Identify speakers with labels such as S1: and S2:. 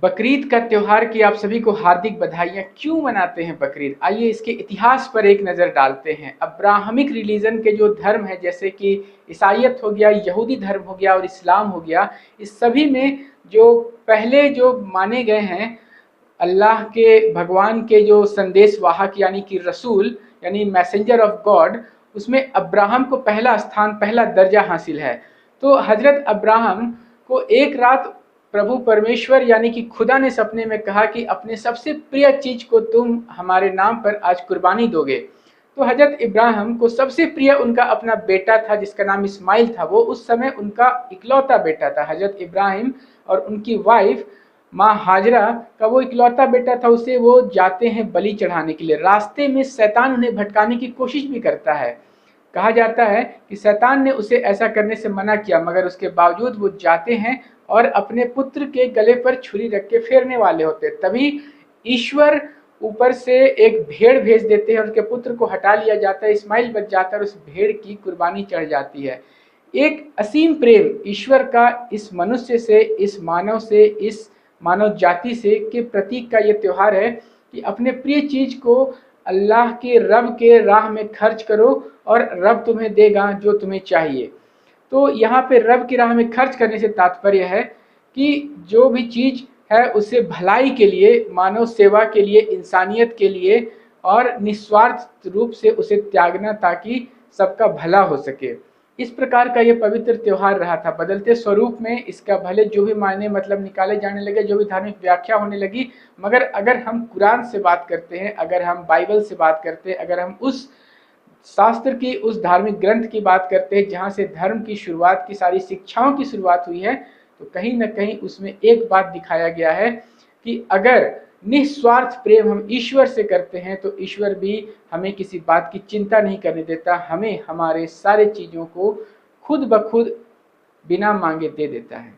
S1: बकरीद का त्योहार की आप सभी को हार्दिक बधाइयाँ। क्यों मनाते हैं बकरीद? आइए इसके इतिहास पर एक नज़र डालते हैं। अब्राहमिक रिलीजन के जो धर्म है, जैसे कि ईसाईयत हो गया, यहूदी धर्म हो गया और इस्लाम हो गया, इस सभी में जो पहले जो माने गए हैं अल्लाह के, भगवान के जो संदेश वाहक यानी कि रसूल यानी मैसेंजर ऑफ गॉड, उसमें अब्राहम को पहला स्थान, पहला दर्जा हासिल है। तो हजरत अब्राहम को एक रात प्रभु परमेश्वर यानी कि खुदा ने सपने में कहा कि अपने सबसे प्रिय चीज को तुम हमारे नाम पर आज कुर्बानी दोगे। तो हजरत इब्राहिम को सबसे प्रिय उनका अपना बेटा था जिसका नाम इस्माइल था। वो उस समय उनका इकलौता बेटा था। हजरत इब्राहिम और उनकी वाइफ माँ हाजरा का वो इकलौता बेटा था। उसे वो जाते हैं बलि चढ़ाने के लिए। रास्ते में शैतान उन्हें भटकाने की कोशिश भी करता है। कहा जाता है कि शैतान ने उसे ऐसा करने से मना किया, मगर उसके बावजूद वो जाते हैं और अपने पुत्र के गले पर छुरी रख के फेरने वाले होते। तभी ईश्वर ऊपर से एक भेड़ भेज देते हैं और उसके पुत्र को हटा लिया जाता है। इस्माइल बच जाता है और उस भेड़ की कुर्बानी चढ़ जाती है। एक असीम प्रेम ईश्वर का इस मनुष्य से, इस मानव से, इस मानव जाति से के प्रतीक का ये त्योहार है कि अपने प्रिय चीज को अल्लाह के, रब के राह में खर्च करो और रब तुम्हें देगा जो तुम्हें चाहिए। तो यहाँ पे रब की राह में खर्च करने से तात्पर्य है कि जो भी चीज है उसे भलाई के लिए, मानव सेवा के लिए, इंसानियत के लिए और निस्वार्थ रूप से उसे त्यागना, ताकि सबका भला हो सके। इस प्रकार का ये पवित्र त्योहार रहा था। बदलते स्वरूप में इसका भले जो भी मायने मतलब निकाले जाने लगे, जो भी धार्मिक व्याख्या होने लगी, मगर अगर हम कुरान से बात करते हैं, अगर हम बाइबल से बात करते हैं, अगर हम उस शास्त्र की, उस धार्मिक ग्रंथ की बात करते हैं जहाँ से धर्म की शुरुआत की, सारी शिक्षाओं की शुरुआत हुई है, तो कहीं ना कहीं उसमें एक बात दिखाया गया है कि अगर निस्वार्थ प्रेम हम ईश्वर से करते हैं तो ईश्वर भी हमें किसी बात की चिंता नहीं करने देता। हमें हमारे सारे चीज़ों को खुद ब खुद बिना मांगे दे देता है।